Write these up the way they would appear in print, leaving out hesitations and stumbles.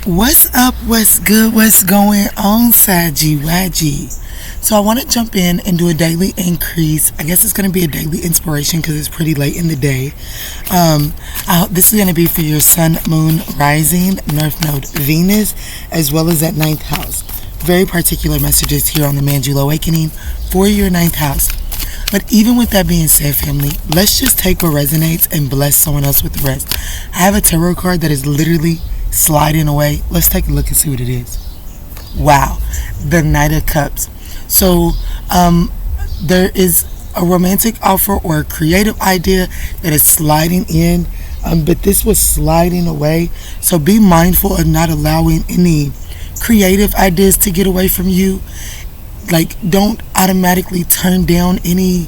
What's up? What's good? What's going on, Saggy Waggy? So I want to jump in and do a daily increase. I guess it's going to be a daily inspiration because it's pretty late in the day. This is going to be for your sun, moon, rising, north node, Venus, as well as that ninth house. Very particular messages here on the ManjulaAwakening for your ninth house. But even with that being said, family, let's just take what resonates and bless someone else with the rest. I have a tarot card that is literally sliding away. Let's take a look and see what it is. Wow, the Knight of Cups. So there is a romantic offer or a creative idea that is sliding in, but this was sliding away. So be mindful of not allowing any creative ideas to get away from you. Like, don't automatically turn down any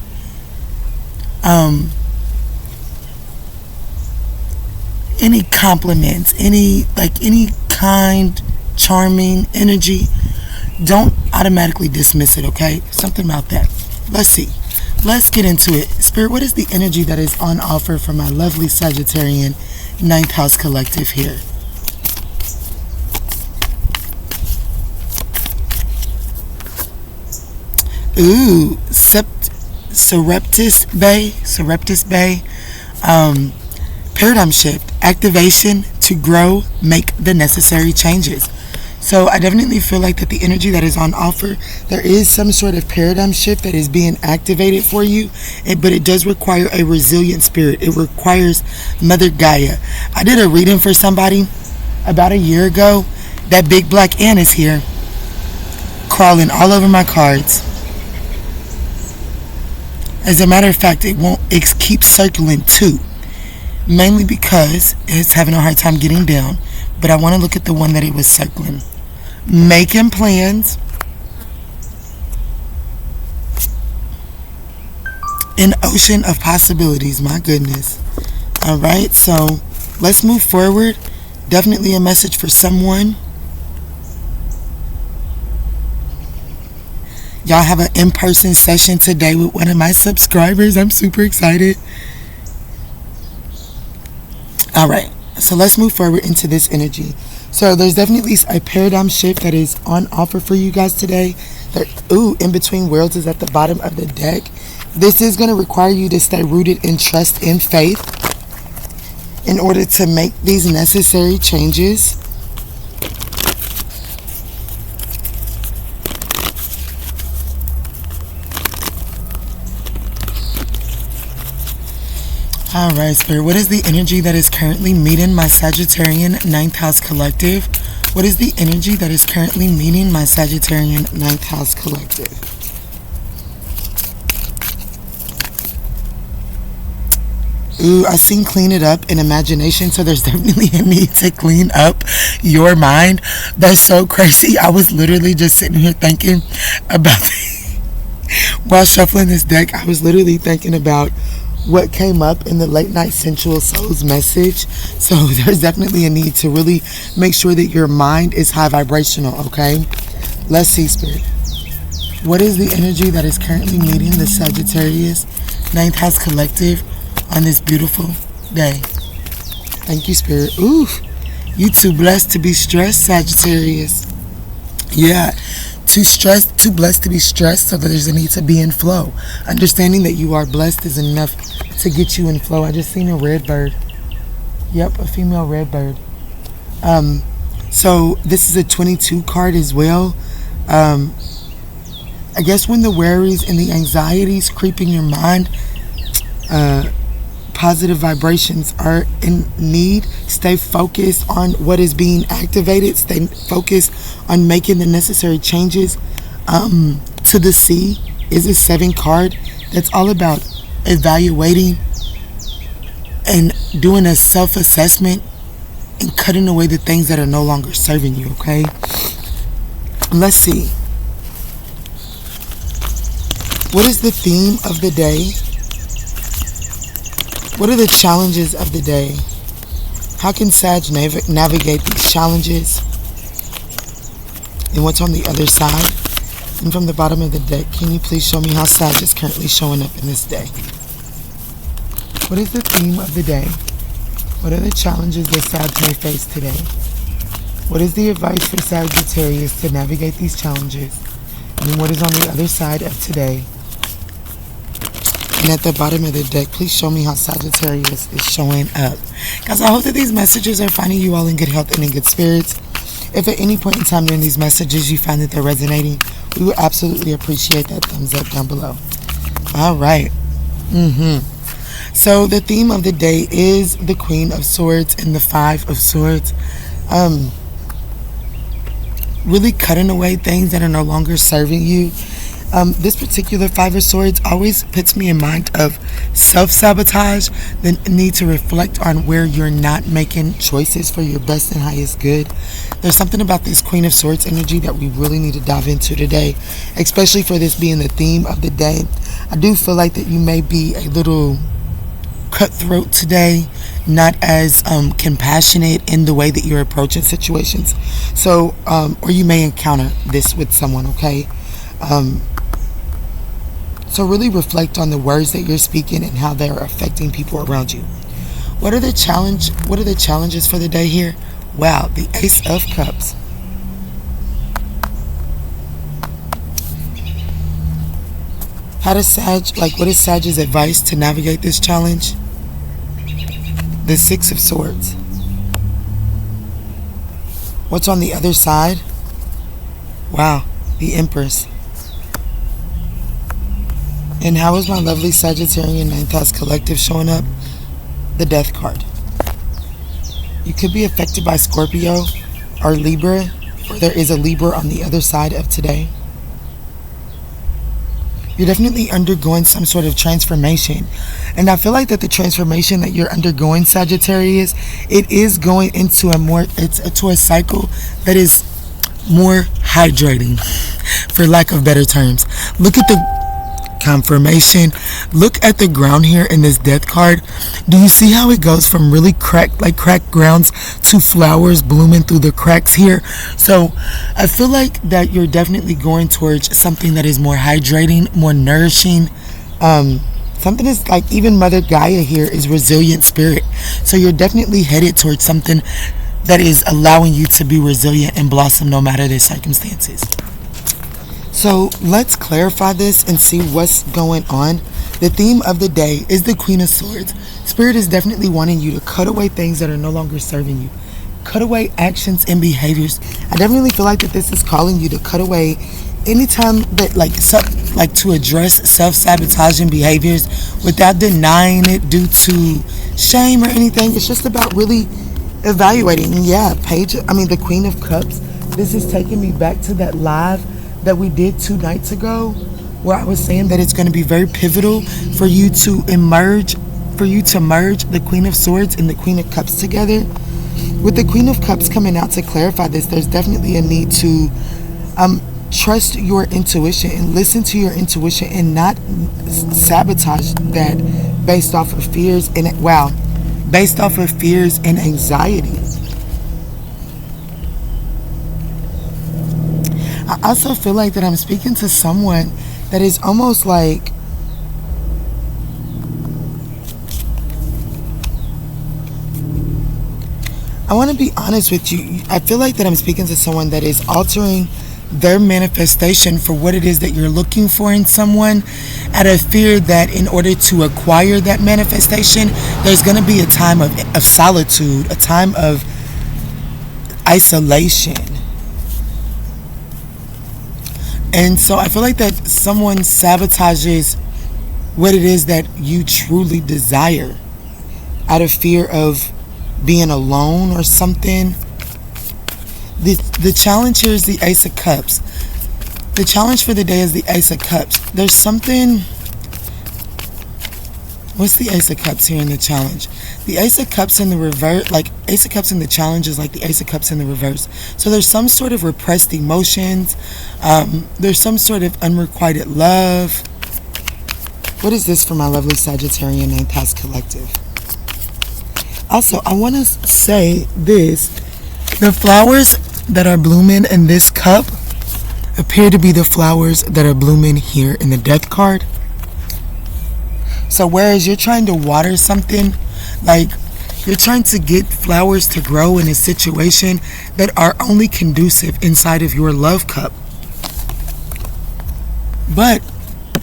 compliments, any kind, charming energy. Don't automatically dismiss it, okay? Something about that. Let's see. Let's get into it. Spirit, what is the energy that is on offer for my lovely Sagittarian ninth house collective here? Ooh, Surreptitious Bay. Paradigm shift, activation to grow, make the necessary changes. So I definitely feel like that the energy that is on offer, there is some sort of paradigm shift that is being activated for you, but it does require a resilient spirit. It requires Mother Gaia. I did a reading for somebody about a year ago. That big black ant is here, crawling all over my cards. As a matter of fact, it keeps circling too. Mainly because it's having a hard time getting down. But I want to look at the one that it was circling. Making plans. An ocean of possibilities. My goodness. Alright, so let's move forward. Definitely a message for someone. Y'all have an in-person session today with one of my subscribers. I'm super excited. Alright, so let's move forward into this energy. So there's definitely a paradigm shift that is on offer for you guys today. In Between Worlds is at the bottom of the deck. This is going to require you to stay rooted in trust and faith in order to make these necessary changes. Alright, Spirit, what is the energy that is currently meeting my Sagittarian ninth house collective? What is the energy that is currently meeting my Sagittarian ninth house collective? Ooh, I seen clean it up in imagination, so there's definitely a need to clean up your mind. That's so crazy. I was literally just sitting here thinking about while shuffling this deck, I was literally thinking about what came up in the late night sensual souls message. So there's definitely a need to really make sure that your mind is high vibrational, okay? Let's see, Spirit. What is the energy that is currently meeting the Sagittarius ninth house collective on this beautiful day? Thank you, Spirit. Ooh, you too blessed to be stressed, Sagittarius. Yeah. Too blessed to be stressed, so that there's a need to be in flow. Understanding that you are blessed is enough to get you in flow. I just seen a red bird. Yep, a female red bird. So this is a 22 card as well. I guess when the worries and the anxieties creep in your mind, positive vibrations are in need. Stay focused on what is being activated. Stay focused on making the necessary changes. To the sea is a 7 card that's all about evaluating and doing a self-assessment and cutting away the things that are no longer serving you, okay? Let's see. What is the theme of the day? What are the challenges of the day? How can Sag navigate these challenges? And what's on the other side? And from the bottom of the deck, can you please show me how Sag is currently showing up in this day? What is the theme of the day? What are the challenges that Sag may face today? What is the advice for Sagittarius to navigate these challenges? And then what is on the other side of today? And at the bottom of the deck, please show me how Sagittarius is showing up. Guys, I hope that these messages are finding you all in good health and in good spirits. If at any point in time during these messages you find that they're resonating, we would absolutely appreciate that thumbs up down below. All right. So the theme of the day is the Queen of Swords and the Five of Swords. Really cutting away things that are no longer serving you. This particular Five of Swords always puts me in mind of self-sabotage, the need to reflect on where you're not making choices for your best and highest good. There's something about this Queen of Swords energy that we really need to dive into today, especially for this being the theme of the day. I do feel like that you may be a little cutthroat today, not as compassionate in the way that you're approaching situations. So, or you may encounter this with someone, okay? So really reflect on the words that you're speaking and how they are affecting people around you. What are the challenges for the day here? Wow, the Ace of Cups. What is Sag's advice to navigate this challenge? The Six of Swords. What's on the other side? Wow, the Empress. And how is my lovely Sagittarian 9th house collective showing up? The Death card. You could be affected by Scorpio or Libra, or there is a Libra on the other side of today. You're definitely undergoing some sort of transformation. And I feel like that the transformation that you're undergoing, Sagittarius, it is going into a cycle that is more hydrating, for lack of better terms. Look at the confirmation. Look at the ground here in this Death card. Do you see how it goes from really cracked grounds to flowers blooming through the cracks here? So I feel like that you're definitely going towards something that is more hydrating, more nourishing. Something is like, even Mother Gaia here is resilient spirit. So you're definitely headed towards something that is allowing you to be resilient and blossom no matter the circumstances. So let's clarify this and see what's going on. The theme of the day is the Queen of Swords. Spirit is definitely wanting you to cut away things that are no longer serving you. Cut away actions and behaviors. I definitely feel like that this is calling you to cut away anytime that to address self-sabotaging behaviors without denying it due to shame or anything. It's just about really evaluating. Yeah, the Queen of Cups. This is taking me back to that live that we did 2 nights ago, where I was saying that it's going to be very pivotal for you to merge the Queen of Swords and the Queen of Cups together. With the Queen of Cups coming out to clarify this, there's definitely a need to trust your intuition and listen to your intuition and not sabotage that based off of fears and anxiety. I also feel like that I'm speaking to someone that is almost like I want to be honest with you. I feel like that I'm speaking to someone that is altering their manifestation for what it is that you're looking for in someone, out of fear that in order to acquire that manifestation, there's going to be a time of solitude, a time of isolation. And so I feel like that someone sabotages what it is that you truly desire out of fear of being alone or something. The challenge here is the Ace of Cups. The challenge for the day is the Ace of Cups. There's something... What's the Ace of Cups here in the challenge? The Ace of Cups in the reverse, Ace of Cups in the challenge is like the Ace of Cups in the reverse. So there's some sort of repressed emotions. There's some sort of unrequited love. What is this for my lovely Sagittarian 9th house collective? Also, I want to say this. The flowers that are blooming in this cup appear to be the flowers that are blooming here in the Death card. So whereas you're trying to water something, like You're trying to get flowers to grow in a situation that are only conducive inside of your love cup. But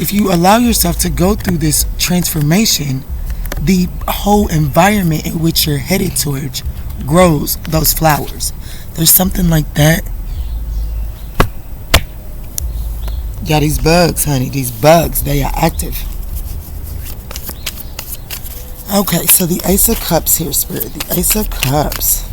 if you allow yourself to go through this transformation, the whole environment in which you're headed towards grows those flowers. There's something like that. Yeah, these bugs, honey, these bugs, they are active. Okay, so the Ace of Cups here, Spirit. The Ace of Cups.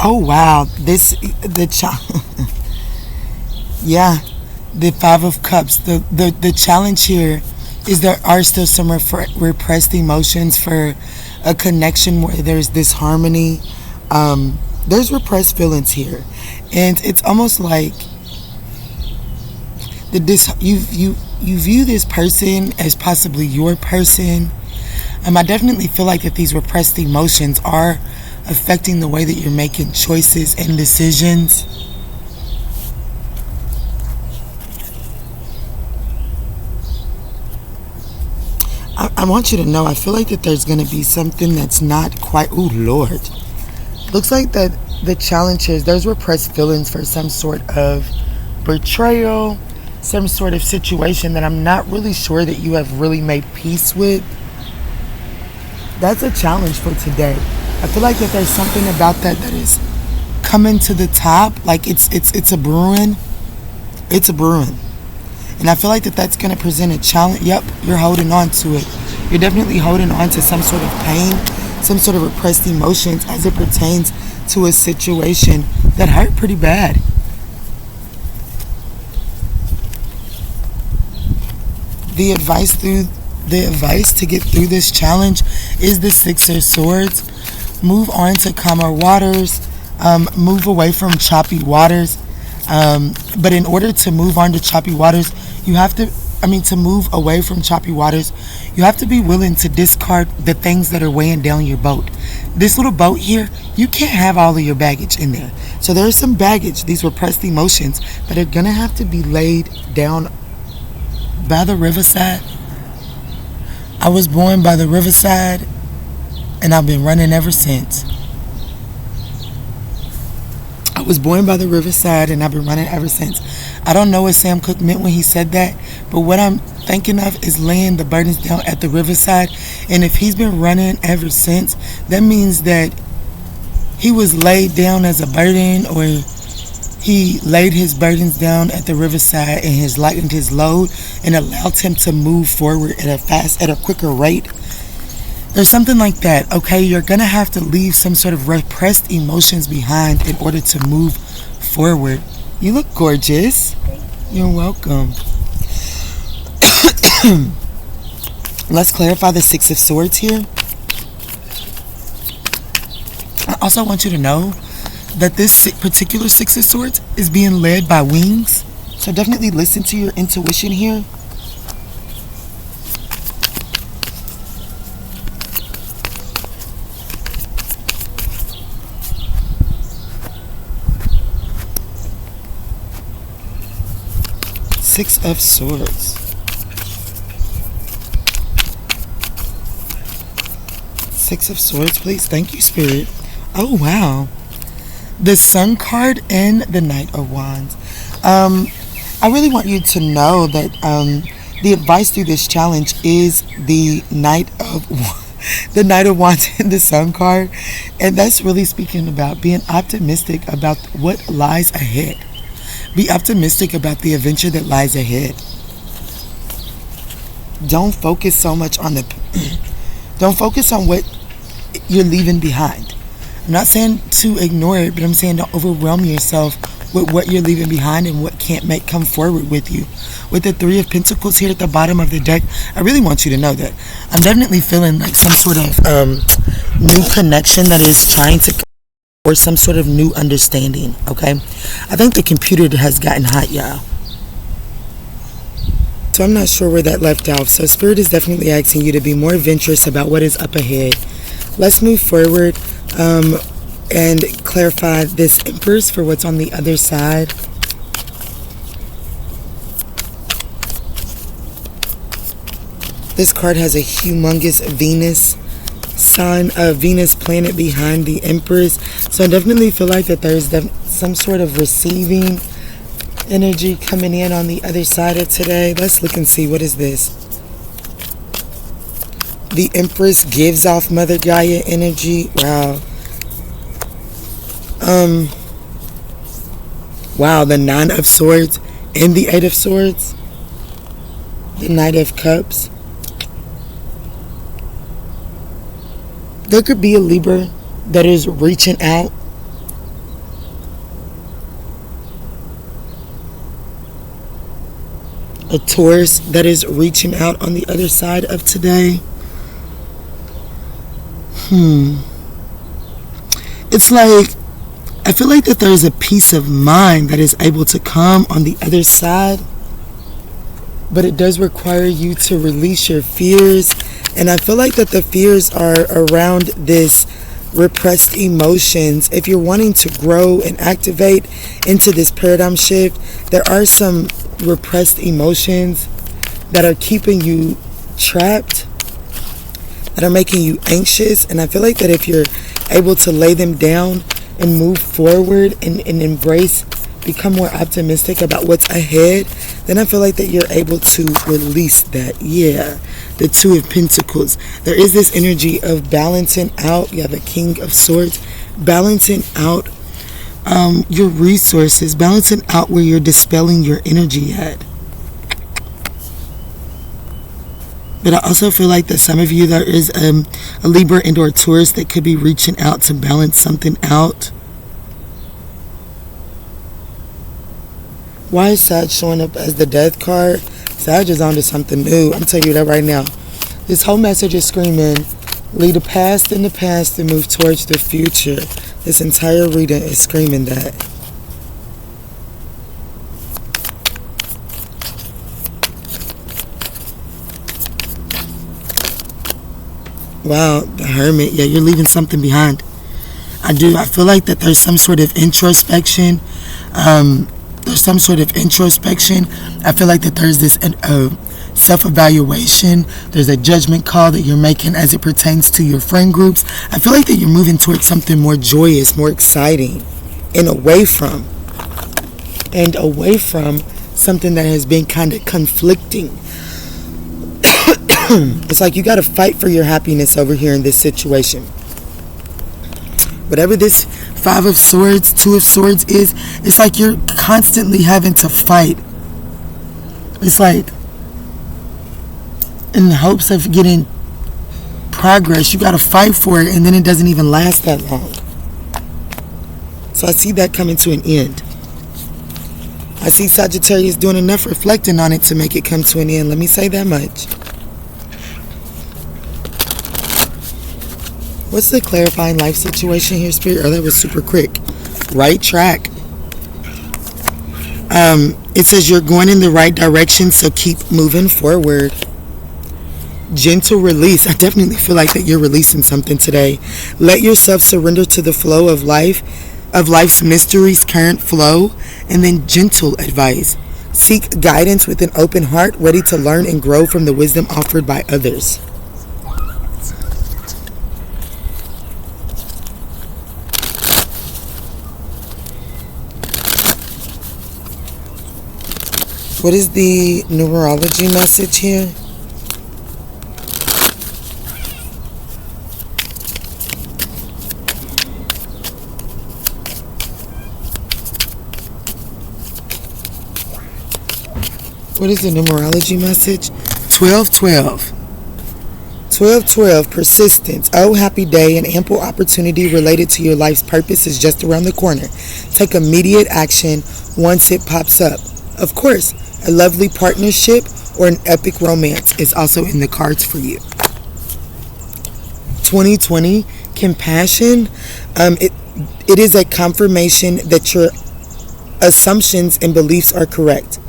Oh wow, yeah, the Five of Cups. The challenge here is there are still some repressed emotions for a connection where there's disharmony. There's repressed feelings here, and it's almost like you view this person as possibly your person. I definitely feel like that these repressed emotions are affecting the way that you're making choices and decisions. I want you to know, I feel like that there's going to be something that's not quite, oh Lord. Looks like that the challenge is there's repressed feelings for some sort of betrayal, some sort of situation that I'm not really sure that you have really made peace with. That's a challenge for today. I feel like that there's something about that is coming to the top. Like it's a brewing. It's a brewing. And I feel like that that's going to present a challenge. Yep, you're holding on to it. You're definitely holding on to some sort of pain, some sort of repressed emotions as it pertains to a situation that hurt pretty bad. The advice to get through this challenge is the Six of Swords. Move on to calmer waters. Move away from choppy waters. But in order to move on to choppy waters, to move away from choppy waters, you have to be willing to discard the things that are weighing down your boat. This little boat here, you can't have all of your baggage in there. So there is some baggage, these repressed emotions, that are going to have to be laid down by the riverside. I was born by the riverside, and I've been running ever since. I was born by the riverside, and I've been running ever since. I don't know what Sam Cooke meant when he said that, but what I'm thinking of is laying the burdens down at the riverside. And if he's been running ever since, that means that he was laid down as a burden, or he laid his burdens down at the riverside and has lightened his load and allowed him to move forward at a quicker rate. There's something like that, okay? You're going to have to leave some sort of repressed emotions behind in order to move forward. You look gorgeous. You're welcome. Let's clarify the Six of Swords here. I also want you to know that this particular Six of Swords is being led by wings. So definitely listen to your intuition here. Six of Swords. Six of Swords, please. Thank you, Spirit. Oh, wow. The Sun card and the Knight of Wands. I really want you to know that the advice through this challenge is the Knight of Wands and the Sun card. And that's really speaking about being optimistic about what lies ahead. Be optimistic about the adventure that lies ahead. Don't focus so much on don't focus on what you're leaving behind. I'm not saying to ignore it, but I'm saying don't overwhelm yourself with what you're leaving behind and what can't come forward with you. With the Three of Pentacles here at the bottom of the deck, I really want you to know that I'm definitely feeling like some sort of new connection that is trying to or some sort of new understanding, okay? I think the computer has gotten hot, y'all. So I'm not sure where that left off. So Spirit is definitely asking you to be more adventurous about what is up ahead. Let's move forward and clarify this Empress for what's on the other side. This card has a humongous Venus sign, a Venus planet behind the Empress. So I definitely feel like that there's some sort of receiving energy coming in on the other side of today. Let's look and see. What is this? The Empress gives off Mother Gaia energy. Wow. Wow, the Nine of Swords and the Eight of Swords. The Knight of Cups. There could be a Libra that is reaching out. A Taurus that is reaching out on the other side of today. It's like, I feel like that there's a peace of mind that is able to come on the other side. But it does require you to release your fears. And I feel like that the fears are around this repressed emotions. If you're wanting to grow and activate into this paradigm shift, there are some repressed emotions that are keeping you trapped, that are making you anxious. And I feel like that if you're able to lay them down and move forward and embrace, become more optimistic about what's ahead, then I feel like that you're able to release that. Yeah, the Two of Pentacles. There is this energy of balancing out. You have the King of Swords, balancing out your resources, balancing out where you're dispelling your energy at. But I also feel like that some of you, there is a Libra and or Taurus that could be reaching out to balance something out. Why is Sag showing up as the Death card? Sag is onto something new. I'm telling you that right now. This whole message is screaming, leave the past in the past and move towards the future. This entire reading is screaming that. Wow, the Hermit. Yeah, you're leaving something behind. I feel like that there's some sort of introspection. I feel like that there's this self-evaluation. There's a judgment call that you're making as it pertains to your friend groups. I feel like that you're moving towards something more joyous, more exciting, and away from something that has been kind of conflicting. It's like you got to fight for your happiness over here in this situation. Whatever this Five of Swords, Two of Swords is, it's like you're constantly having to fight. It's like in the hopes of getting progress, you got to fight for it, and then it doesn't even last that long. So I see that coming to an end. I see Sagittarius doing enough reflecting on it to make it come to an end. Let me say that much. What's the clarifying life situation here, Spirit? Oh, that was super quick. Right track. It says you're going in the right direction, so keep moving forward. Gentle release. I definitely feel like that you're releasing something today. Let yourself surrender to the flow of life, of life's mysteries, current flow, and then gentle advice. Seek guidance with an open heart, ready to learn and grow from the wisdom offered by others. What is the numerology message here? What is the numerology message? 1212. 1212, persistence. Oh, happy day, an ample opportunity related to your life's purpose is just around the corner. Take immediate action once it pops up. Of course, a lovely partnership or an epic romance is also in the cards for you. 2020, compassion. It is a confirmation that your assumptions and beliefs are correct.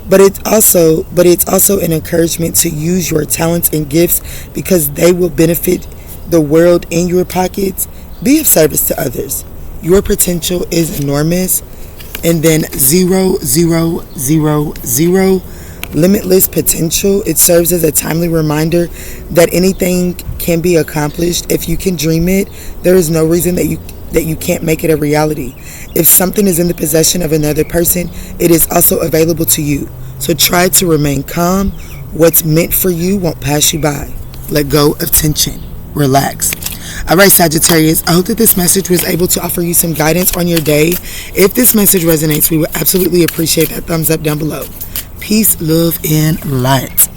But it's also an encouragement to use your talents and gifts because they will benefit the world in your pockets. Be of service to others. Your potential is enormous. And then 0000, limitless potential. It serves as a timely reminder that anything can be accomplished if you can dream it. There is no reason that you can't make it a reality. If something is in the possession of another person, it is also available to you. So try to remain calm. What's meant for you won't pass you by. Let go of tension. Relax. All right, Sagittarius, I hope that this message was able to offer you some guidance on your day. If this message resonates, we would absolutely appreciate that thumbs up down below. Peace, love, and light.